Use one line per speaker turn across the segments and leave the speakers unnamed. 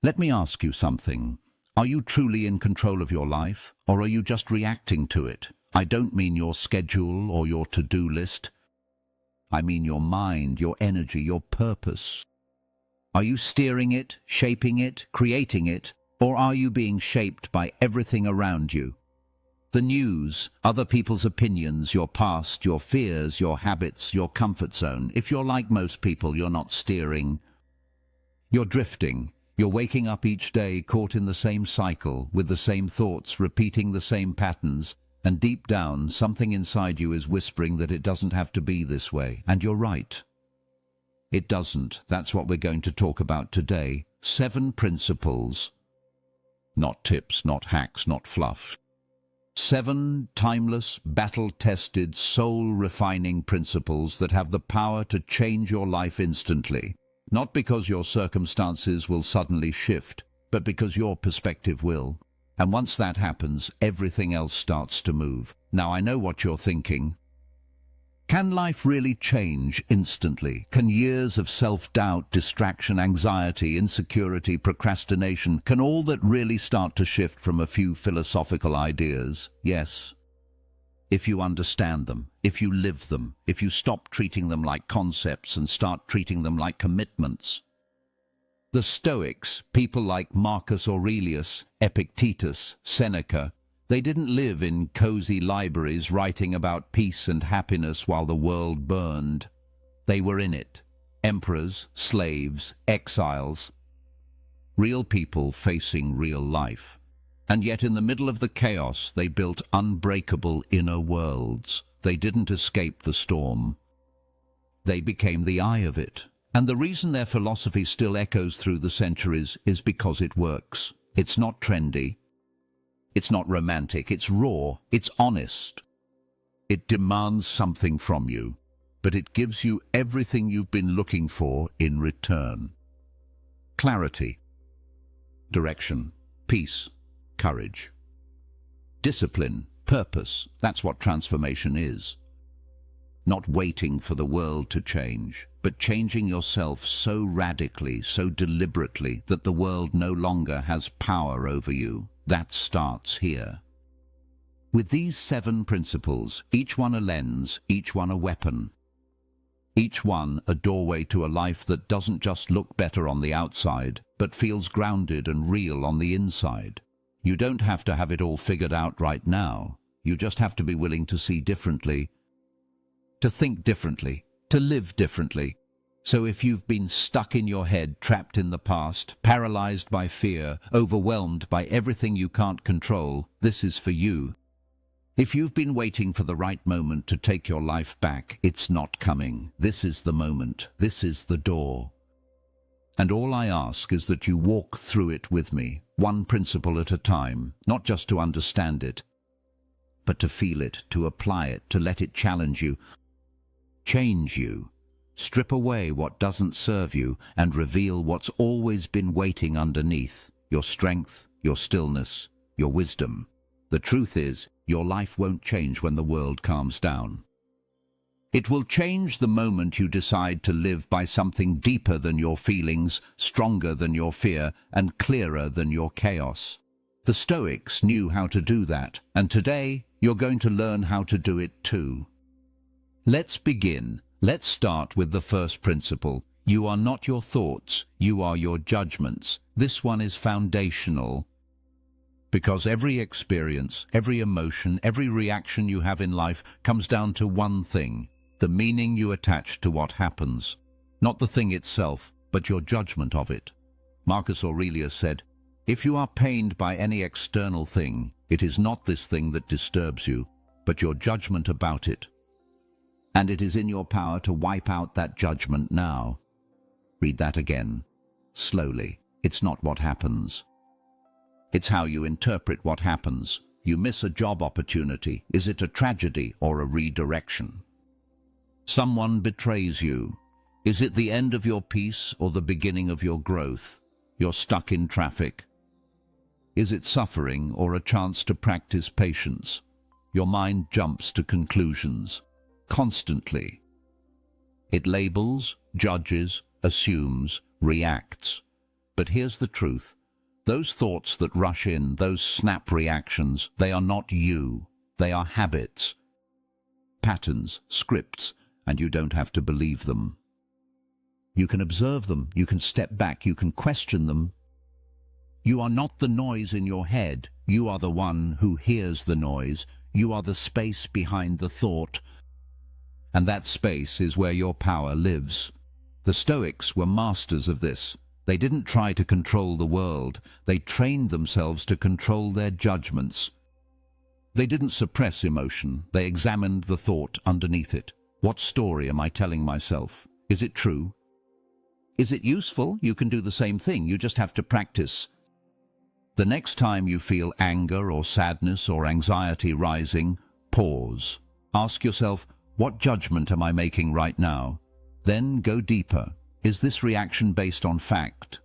Let me ask you something. Are you truly in control of your life, or are you just reacting to it? I don't mean your schedule or your to-do list. I mean your mind, your energy, your purpose. Are you steering it, shaping it, creating it, or are you being shaped by everything around you? The news, other people's opinions, your past, your fears, your habits, your comfort zone. If you're like most people, you're not steering. You're drifting. You're waking up each day caught in the same cycle, with the same thoughts, repeating the same patterns, and deep down, something inside you is whispering that it doesn't have to be this way. And you're right. It doesn't. That's what we're going to talk about today. 7 principles. Not tips, not hacks, not fluff. 7 timeless, battle-tested, soul-refining principles that have the power to change your life instantly. Not because your circumstances will suddenly shift, but because your perspective will. And once that happens, everything else starts to move. Now I know what you're thinking. Can life really change instantly? Can years of self-doubt, distraction, anxiety, insecurity, procrastination, can all that really start to shift from a few philosophical ideas? Yes. If you understand them, if you live them, if you stop treating them like concepts and start treating them like commitments. The Stoics, people like Marcus Aurelius, Epictetus, Seneca, they didn't live in cozy libraries writing about peace and happiness while the world burned. They were in it. Emperors, slaves, exiles. Real people facing real life. And yet in the middle of the chaos, they built unbreakable inner worlds. They didn't escape the storm. They became the eye of it. And the reason their philosophy still echoes through the centuries is because it works. It's not trendy. It's not romantic. It's raw. It's honest. It demands something from you, but it gives you everything you've been looking for in return. Clarity, direction, peace, courage, discipline, purpose. That's what transformation is. Not waiting for the world to change, but changing yourself so radically, so deliberately, that the world no longer has power over you. That starts here. With these 7 principles, each one a lens, each one a weapon, each one a doorway to a life that doesn't just look better on the outside, but feels grounded and real on the inside. You don't have to have it all figured out right now. You just have to be willing to see differently, to think differently, to live differently. So if you've been stuck in your head, trapped in the past, paralyzed by fear, overwhelmed by everything you can't control, this is for you. If you've been waiting for the right moment to take your life back, it's not coming. This is the moment. This is the door. And all I ask is that you walk through it with me, 1 principle at a time, not just to understand it, but to feel it, to apply it, to let it challenge you, change you. Strip away what doesn't serve you and reveal what's always been waiting underneath, your strength, your stillness, your wisdom. The truth is, your life won't change when the world calms down. It will change the moment you decide to live by something deeper than your feelings, stronger than your fear, and clearer than your chaos. The Stoics knew how to do that, and today you're going to learn how to do it too. Let's begin. Let's start with the first principle. You are not your thoughts, you are your judgments. This one is foundational. Because every experience, every emotion, every reaction you have in life comes down to one thing, the meaning you attach to what happens. Not the thing itself, but your judgment of it. Marcus Aurelius said, "If you are pained by any external thing, it is not this thing that disturbs you, but your judgment about it. And it is in your power to wipe out that judgment now." Read that again, slowly. It's not what happens. It's how you interpret what happens. You miss a job opportunity. Is it a tragedy or a redirection? Someone betrays you. Is it the end of your peace or the beginning of your growth? You're stuck in traffic. Is it suffering or a chance to practice patience? Your mind jumps to conclusions. Constantly. It labels, judges, assumes, reacts. But here's the truth. Those thoughts that rush in, those snap reactions, they are not you. They are habits, patterns, scripts, and you don't have to believe them. You can observe them, you can step back, you can question them. You are not the noise in your head. You are the one who hears the noise. You are the space behind the thought. And that space is where your power lives. The Stoics were masters of this. They didn't try to control the world. They trained themselves to control their judgments. They didn't suppress emotion. They examined the thought underneath it. What story am I telling myself? Is it true? Is it useful? You can do the same thing. You just have to practice. The next time you feel anger or sadness or anxiety rising, pause. Ask yourself, what judgment am I making right now? Then go deeper. Is this reaction based on fact?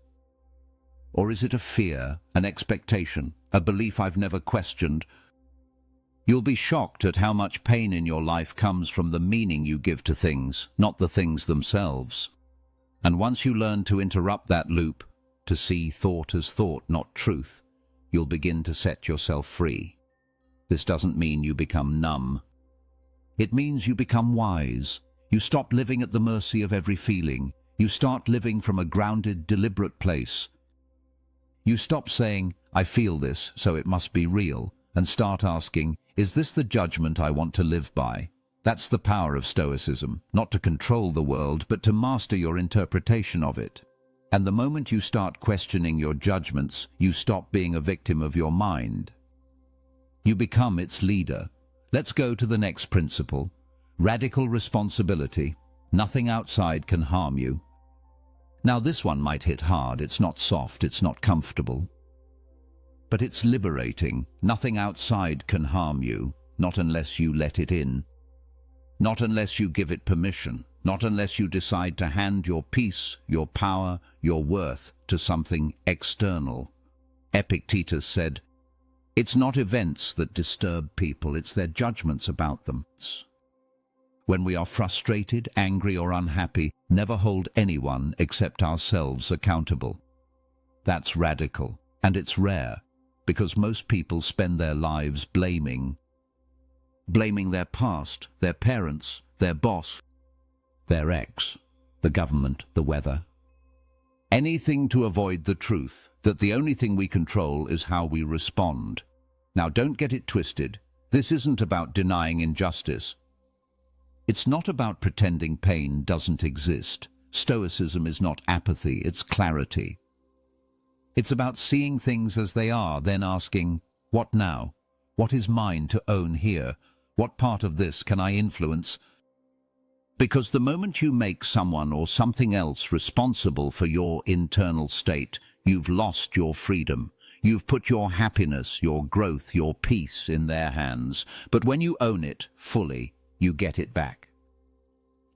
Or is it a fear, an expectation, a belief I've never questioned? You'll be shocked at how much pain in your life comes from the meaning you give to things, not the things themselves. And once you learn to interrupt that loop, to see thought as thought, not truth, you'll begin to set yourself free. This doesn't mean you become numb. It means you become wise. You stop living at the mercy of every feeling. You start living from a grounded, deliberate place. You stop saying, I feel this, so it must be real, and start asking, is this the judgment I want to live by? That's the power of Stoicism, not to control the world, but to master your interpretation of it. And the moment you start questioning your judgments, you stop being a victim of your mind. You become its leader. Let's go to the next principle. Radical responsibility. Nothing outside can harm you. Now this one might hit hard. It's not soft, it's not comfortable. But it's liberating. Nothing outside can harm you, not unless you let it in. Not unless you give it permission. Not unless you decide to hand your peace, your power, your worth to something external. Epictetus said, it's not events that disturb people, it's their judgments about them. When we are frustrated, angry or unhappy, never hold anyone except ourselves accountable. That's radical, and it's rare, because most people spend their lives blaming their past, their parents, their boss, their ex, the government, the weather. Anything to avoid the truth that the only thing we control is how we respond. Now don't get it twisted. This isn't about denying injustice. It's not about pretending pain doesn't exist. Stoicism is not apathy, it's clarity. It's about seeing things as they are, then asking, what now? What is mine to own here? What part of this can I influence? Because the moment you make someone or something else responsible for your internal state, you've lost your freedom. You've put your happiness, your growth, your peace in their hands. But when you own it fully, you get it back.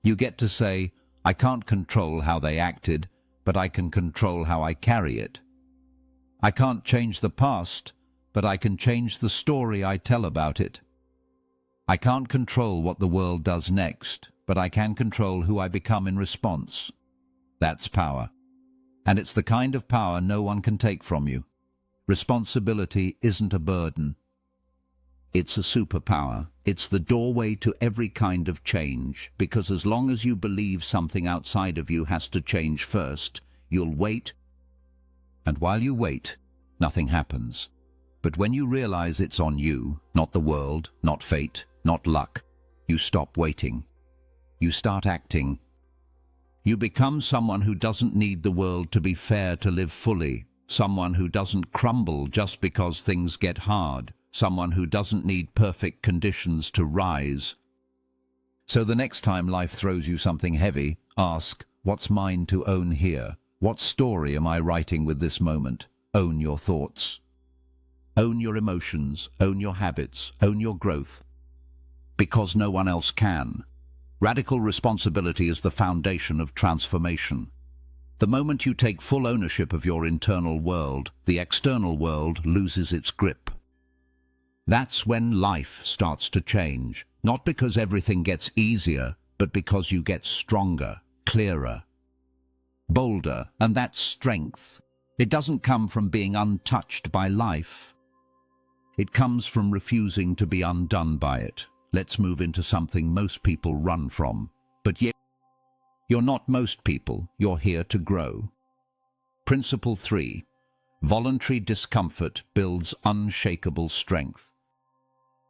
You get to say, I can't control how they acted, but I can control how I carry it. I can't change the past, but I can change the story I tell about it. I can't control what the world does next, but I can control who I become in response. That's power. And it's the kind of power no one can take from you. Responsibility isn't a burden. It's a superpower. It's the doorway to every kind of change, because as long as you believe something outside of you has to change first, you'll wait. And while you wait, nothing happens. But when you realize it's on you, not the world, not fate, not luck, you stop waiting. You start acting. You become someone who doesn't need the world to be fair to live fully, someone who doesn't crumble just because things get hard, someone who doesn't need perfect conditions to rise. So the next time life throws you something heavy, ask, what's mine to own here? What story am I writing with this moment? Own your thoughts. Own your emotions, own your habits, own your growth. Because no one else can. Radical responsibility is the foundation of transformation. The moment you take full ownership of your internal world, the external world loses its grip. That's when life starts to change, not because everything gets easier, but because you get stronger, clearer, bolder, and that's strength. It doesn't come from being untouched by life. It comes from refusing to be undone by it. Let's move into something most people run from. But yet, you're not most people. You're here to grow. Principle 3. Voluntary discomfort builds unshakable strength.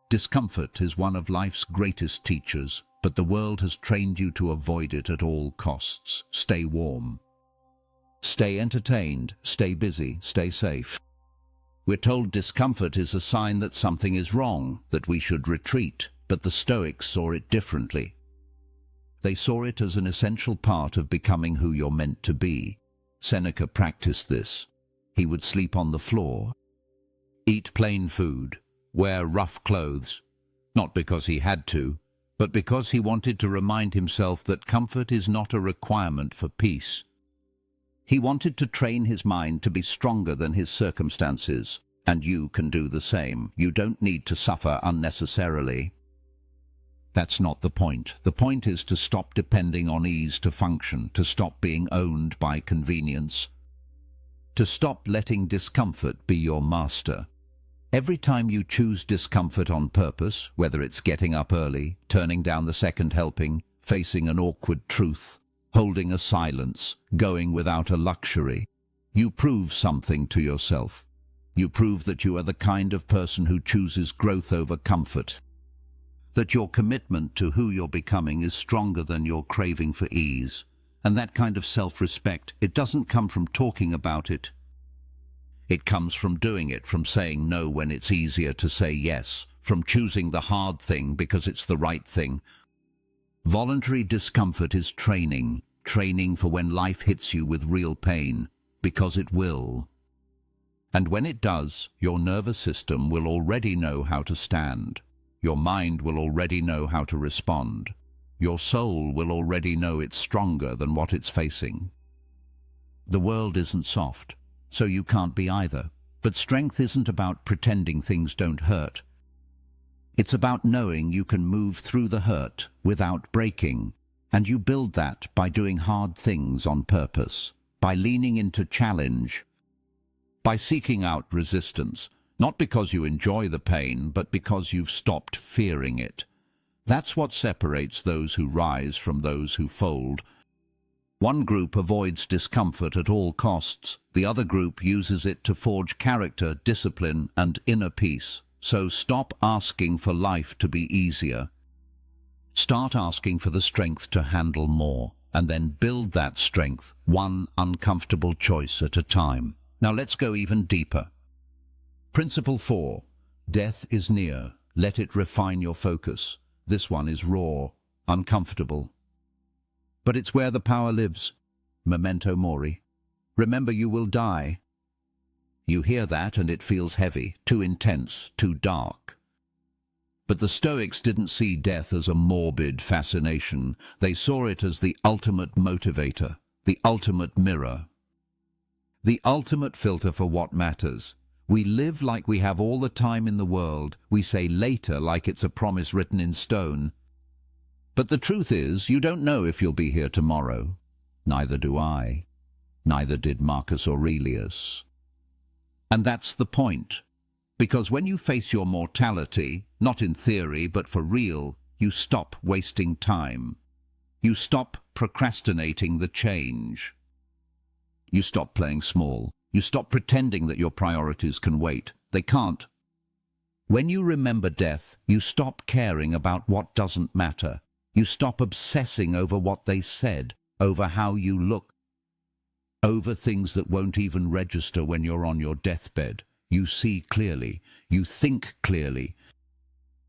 Discomfort is one of life's greatest teachers, but the world has trained you to avoid it at all costs. Stay warm. Stay entertained. Stay busy. Stay safe. We're told discomfort is a sign that something is wrong, that we should retreat, but the Stoics saw it differently. They saw it as an essential part of becoming who you're meant to be. Seneca practiced this. He would sleep on the floor, eat plain food, wear rough clothes, not because he had to, but because he wanted to remind himself that comfort is not a requirement for peace. He wanted to train his mind to be stronger than his circumstances, and you can do the same. You don't need to suffer unnecessarily. That's not the point. The point is to stop depending on ease to function, to stop being owned by convenience, to stop letting discomfort be your master. Every time you choose discomfort on purpose, whether it's getting up early, turning down the second helping, facing an awkward truth, holding a silence, going without a luxury, you prove something to yourself. You prove that you are the kind of person who chooses growth over comfort, that your commitment to who you're becoming is stronger than your craving for ease. And that kind of self-respect, it doesn't come from talking about it. It comes from doing it, from saying no when it's easier to say yes, from choosing the hard thing because it's the right thing. Voluntary discomfort is training for when life hits you with real pain, because it will. And when it does, your nervous system will already know how to stand. Your mind will already know how to respond. Your soul will already know it's stronger than what it's facing. The world isn't soft, so you can't be either. But strength isn't about pretending things don't hurt. It's about knowing you can move through the hurt without breaking. And you build that by doing hard things on purpose, by leaning into challenge, by seeking out resistance, not because you enjoy the pain, but because you've stopped fearing it. That's what separates those who rise from those who fold. One group avoids discomfort at all costs. The other group uses it to forge character, discipline, and inner peace. So stop asking for life to be easier. Start asking for the strength to handle more, and then build that strength, one uncomfortable choice at a time. Now let's go even deeper. Principle 4. Death is near. Let it refine your focus. This one is raw, uncomfortable. But it's where the power lives. Memento mori. Remember, you will die. You hear that and it feels heavy, too intense, too dark. But the Stoics didn't see death as a morbid fascination. They saw it as the ultimate motivator, the ultimate mirror, the ultimate filter for what matters. We live like we have all the time in the world. We say later like it's a promise written in stone. But the truth is, you don't know if you'll be here tomorrow. Neither do I. Neither did Marcus Aurelius. And that's the point. Because when you face your mortality, not in theory but for real, you stop wasting time. You stop procrastinating the change. You stop playing small. You stop pretending that your priorities can wait. They can't. When you remember death, you stop caring about what doesn't matter. You stop obsessing over what they said, over how you look, over things that won't even register when you're on your deathbed. You see clearly. You think clearly.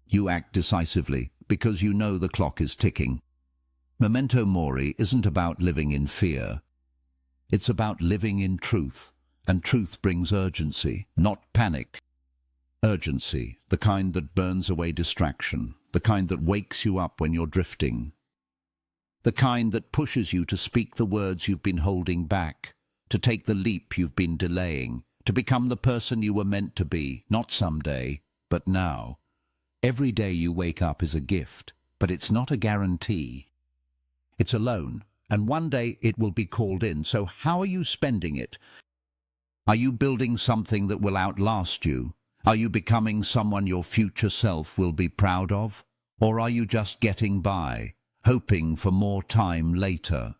You act decisively, because you know the clock is ticking. Memento mori isn't about living in fear. It's about living in truth. And truth brings urgency, not panic. Urgency, the kind that burns away distraction, the kind that wakes you up when you're drifting, the kind that pushes you to speak the words you've been holding back, to take the leap you've been delaying, to become the person you were meant to be, not someday, but now. Every day you wake up is a gift, but it's not a guarantee. It's a loan, and one day it will be called in, so how are you spending it? Are you building something that will outlast you? Are you becoming someone your future self will be proud of? Or are you just getting by, hoping for more time later?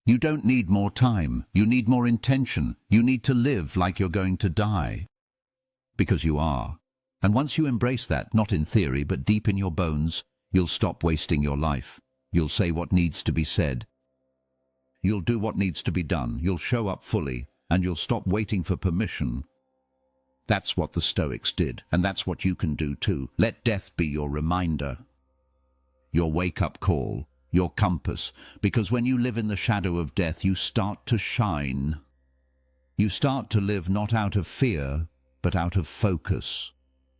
You don't need more time. You need more intention. You need to live like you're going to die. Because you are. And once you embrace that, not in theory, but deep in your bones, you'll stop wasting your life. You'll say what needs to be said. You'll do what needs to be done. You'll show up fully, and you'll stop waiting for permission. That's what the Stoics did, and that's what you can do too. Let death be your reminder, your wake-up call, your compass, because when you live in the shadow of death, you start to shine. You start to live not out of fear, but out of focus.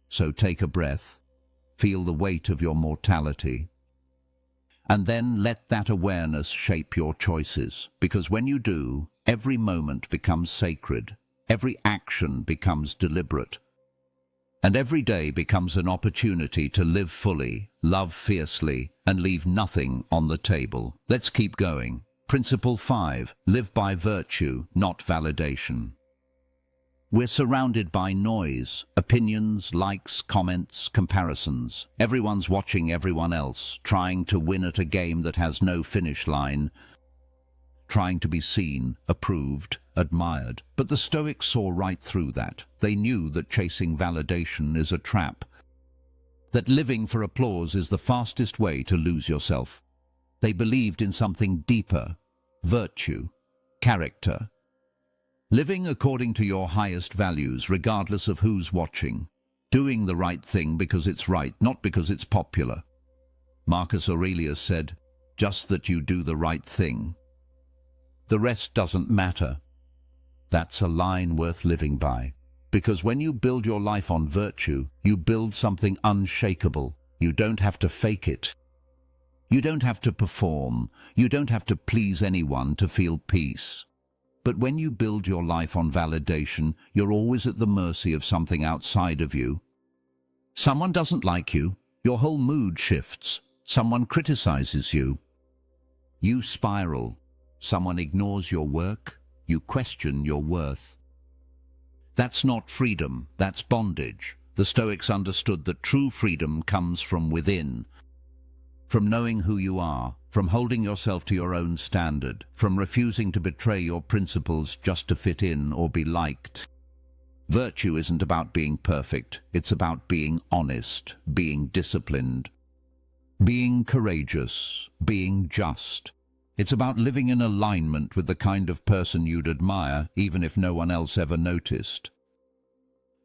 So take a breath, feel the weight of your mortality, and then let that awareness shape your choices, because when you do, every moment becomes sacred, every action becomes deliberate, and every day becomes an opportunity to live fully, love fiercely, and leave nothing on the table. Let's keep going. Principle 5. Live by virtue, not validation. We're surrounded by noise, opinions, likes, comments, comparisons. Everyone's watching everyone else, trying to win at a game that has no finish line, trying to be seen, approved, admired. But the Stoics saw right through that. They knew that chasing validation is a trap, that living for applause is the fastest way to lose yourself. They believed in something deeper, virtue, character. Living according to your highest values, regardless of who's watching. Doing the right thing because it's right, not because it's popular. Marcus Aurelius said, "Just that you do the right thing. The rest doesn't matter." That's a line worth living by. Because when you build your life on virtue, you build something unshakable. You don't have to fake it. You don't have to perform. You don't have to please anyone to feel peace. But when you build your life on validation, you're always at the mercy of something outside of you. Someone doesn't like you, your whole mood shifts. Someone criticizes you. You spiral. Someone ignores your work. You question your worth. That's not freedom, that's bondage. The Stoics understood that true freedom comes from within, from knowing who you are, from holding yourself to your own standard, from refusing to betray your principles just to fit in or be liked. Virtue isn't about being perfect, it's about being honest, being disciplined, being courageous, being just. It's about living in alignment with the kind of person you'd admire, even if no one else ever noticed.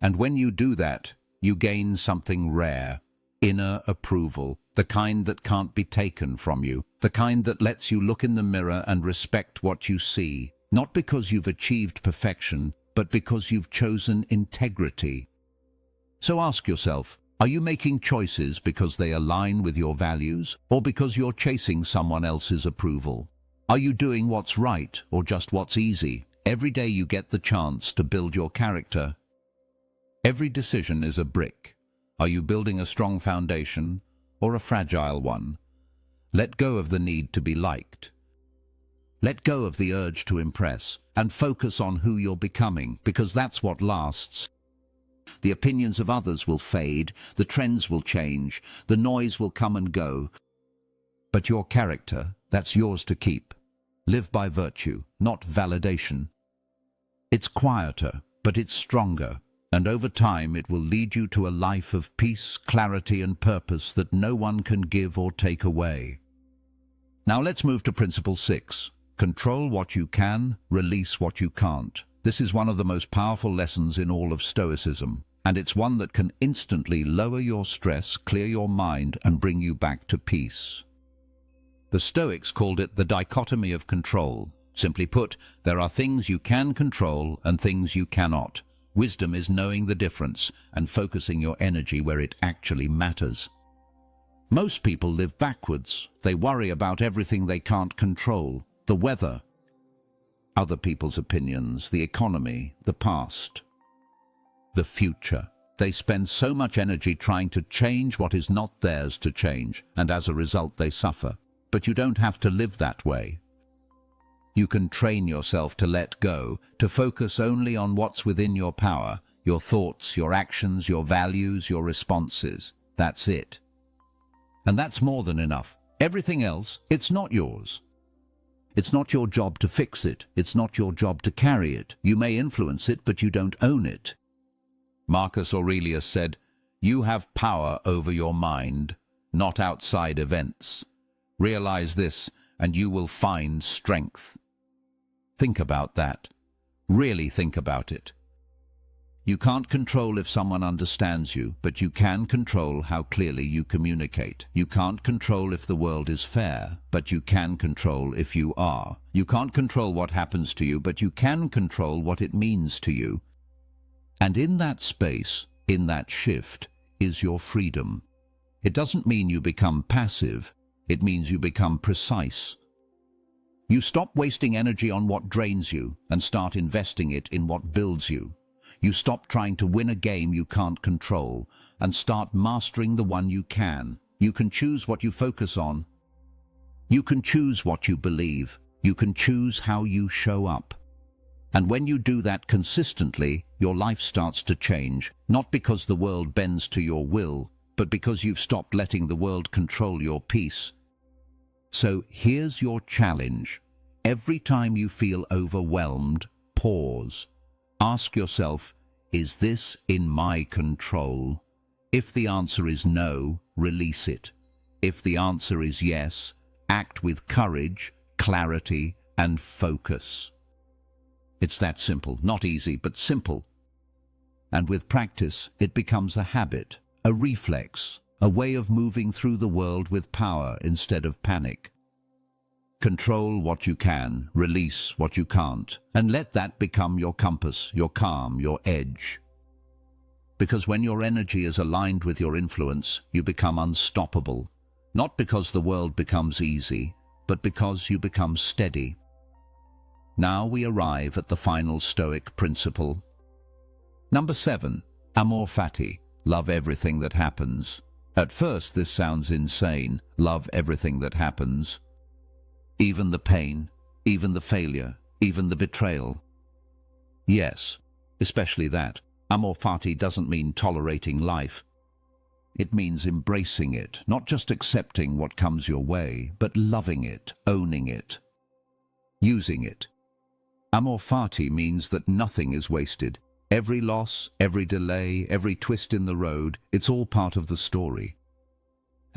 And when you do that, you gain something rare, inner approval, the kind that can't be taken from you, the kind that lets you look in the mirror and respect what you see, not because you've achieved perfection, but because you've chosen integrity. So ask yourself, are you making choices because they align with your values, or because you're chasing someone else's approval? Are you doing what's right, or just what's easy? Every day you get the chance to build your character. Every decision is a brick. Are you building a strong foundation, or a fragile one? Let go of the need to be liked. Let go of the urge to impress, and focus on who you're becoming, because that's what lasts. The opinions of others will fade, the trends will change, the noise will come and go. But your character, that's yours to keep. Live by virtue, not validation. It's quieter, but it's stronger, and over time it will lead you to a life of peace, clarity, and purpose that no one can give or take away. Now let's move to Principle 6. Control what you can, release what you can't. This is one of the most powerful lessons in all of Stoicism, and it's one that can instantly lower your stress, clear your mind, and bring you back to peace. The Stoics called it the dichotomy of control. Simply put, there are things you can control and things you cannot. Wisdom is knowing the difference and focusing your energy where it actually matters. Most people live backwards. They worry about everything they can't control. The weather, other people's opinions, the economy, the past, the future. They spend so much energy trying to change what is not theirs to change, and as a result they suffer. But you don't have to live that way. You can train yourself to let go, to focus only on what's within your power, your thoughts, your actions, your values, your responses. That's it. And that's more than enough. Everything else, it's not yours. It's not your job to fix it. It's not your job to carry it. You may influence it, but you don't own it. Marcus Aurelius said, "You have power over your mind, not outside events. Realize this, and you will find strength." Think about that. Really think about it. You can't control if someone understands you, but you can control how clearly you communicate. You can't control if the world is fair, but you can control if you are. You can't control what happens to you, but you can control what it means to you. And in that space, in that shift, is your freedom. It doesn't mean you become passive. It means you become precise. You stop wasting energy on what drains you and start investing it in what builds you. You stop trying to win a game you can't control and start mastering the one you can. You can choose what you focus on. You can choose what you believe. You can choose how you show up. And when you do that consistently, your life starts to change, not because the world bends to your will, but because you've stopped letting the world control your peace. So here's your challenge. Every time you feel overwhelmed, pause. Ask yourself, is this in my control? If the answer is no, release it. If the answer is yes, act with courage, clarity, and focus. It's that simple, not easy, but simple. And with practice, it becomes a habit, a reflex, a way of moving through the world with power instead of panic. Control what you can, release what you can't, and let that become your compass, your calm, your edge. Because when your energy is aligned with your influence, you become unstoppable, not because the world becomes easy, but because you become steady. Now we arrive at the final Stoic principle. Number 7, amor fati, love everything that happens. At first this sounds insane, love everything that happens. Even the pain, even the failure, even the betrayal. Yes, especially that. Amor fati doesn't mean tolerating life. It means embracing it, not just accepting what comes your way, but loving it, owning it, using it. Amor fati means that nothing is wasted. Every loss, every delay, every twist in the road, it's all part of the story.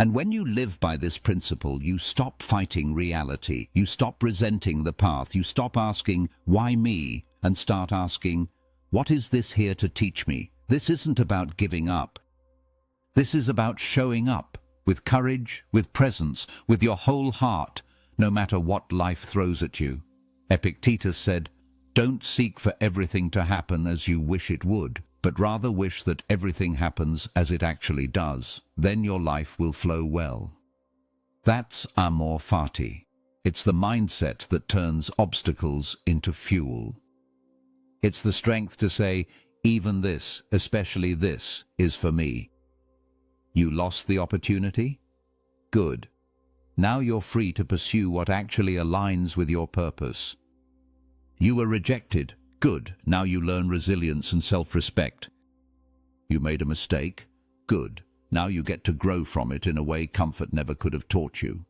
And when you live by this principle, you stop fighting reality. You stop resenting the path. You stop asking, why me? And start asking, what is this here to teach me? This isn't about giving up. This is about showing up with courage, with presence, with your whole heart, no matter what life throws at you. Epictetus said, "Don't seek for everything to happen as you wish it would, but rather wish that everything happens as it actually does. Then your life will flow well." That's amor fati. It's the mindset that turns obstacles into fuel. It's the strength to say, even this, especially this, is for me. You lost the opportunity? Good. Now you're free to pursue what actually aligns with your purpose. You were rejected. Good. Now you learn resilience and self-respect. You made a mistake. Good. Now you get to grow from it in a way comfort never could have taught you.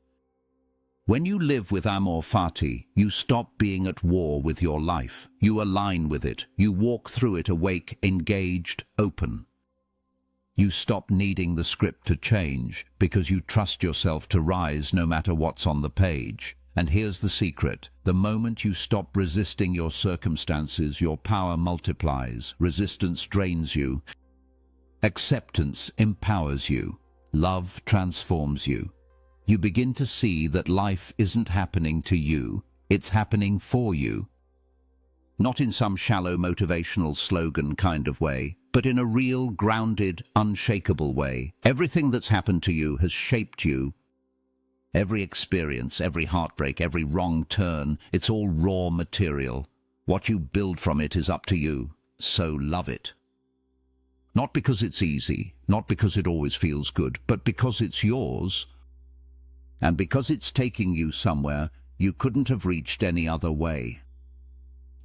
When you live with amor fati, you stop being at war with your life. You align with it. You walk through it awake, engaged, open. You stop needing the script to change because you trust yourself to rise no matter what's on the page. And here's the secret. The moment you stop resisting your circumstances, your power multiplies. Resistance drains you. Acceptance empowers you. Love transforms you. You begin to see that life isn't happening to you, it's happening for you. Not in some shallow motivational slogan kind of way, but in a real, grounded, unshakable way. Everything that's happened to you has shaped you. Every experience, every heartbreak, every wrong turn, it's all raw material. What you build from it is up to you, so love it. Not because it's easy, not because it always feels good, but because it's yours. And because it's taking you somewhere you couldn't have reached any other way.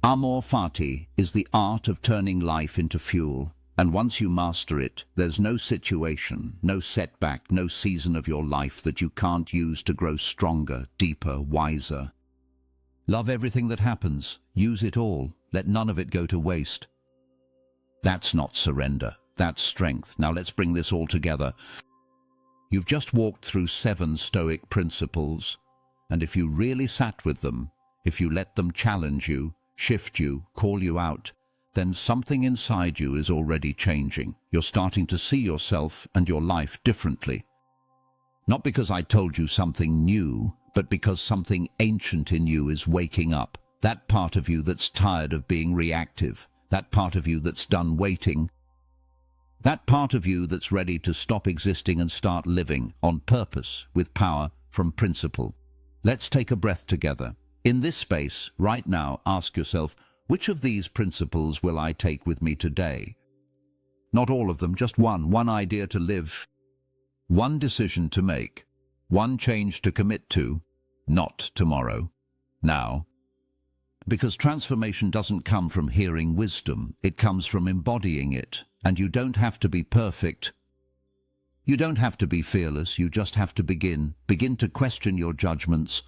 Amor fati is the art of turning life into fuel, and once you master it, there's no situation, no setback, no season of your life that you can't use to grow stronger, deeper, wiser. Love everything that happens. Use it all. Let none of it go to waste. That's not surrender. That's strength. Now let's bring this all together. You've just walked through 7 Stoic principles, and if you really sat with them, if you let them challenge you, shift you, call you out, then something inside you is already changing. You're starting to see yourself and your life differently. Not because I told you something new, but because something ancient in you is waking up. That part of you that's tired of being reactive, that part of you that's done waiting, that part of you that's ready to stop existing and start living on purpose, with power, from principle. Let's take a breath together. In this space, right now, ask yourself, which of these principles will I take with me today? Not all of them, just one idea to live, one decision to make, one change to commit to, not tomorrow, now. Because transformation doesn't come from hearing wisdom, it comes from embodying it, and you don't have to be perfect. You don't have to be fearless, you just have to begin. Begin to question your judgments.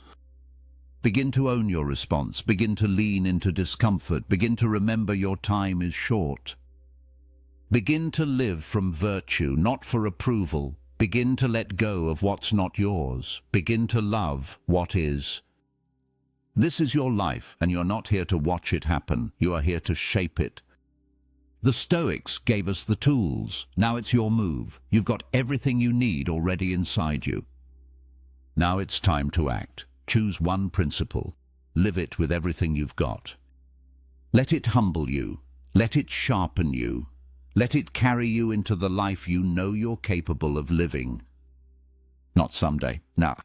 Begin to own your response. Begin to lean into discomfort. Begin to remember your time is short. Begin to live from virtue, not for approval. Begin to let go of what's not yours. Begin to love what is. This is your life, and you're not here to watch it happen. You are here to shape it. The Stoics gave us the tools. Now it's your move. You've got everything you need already inside you. Now it's time to act. Choose one principle. Live it with everything you've got. Let it humble you. Let it sharpen you. Let it carry you into the life you know you're capable of living. Not someday, now.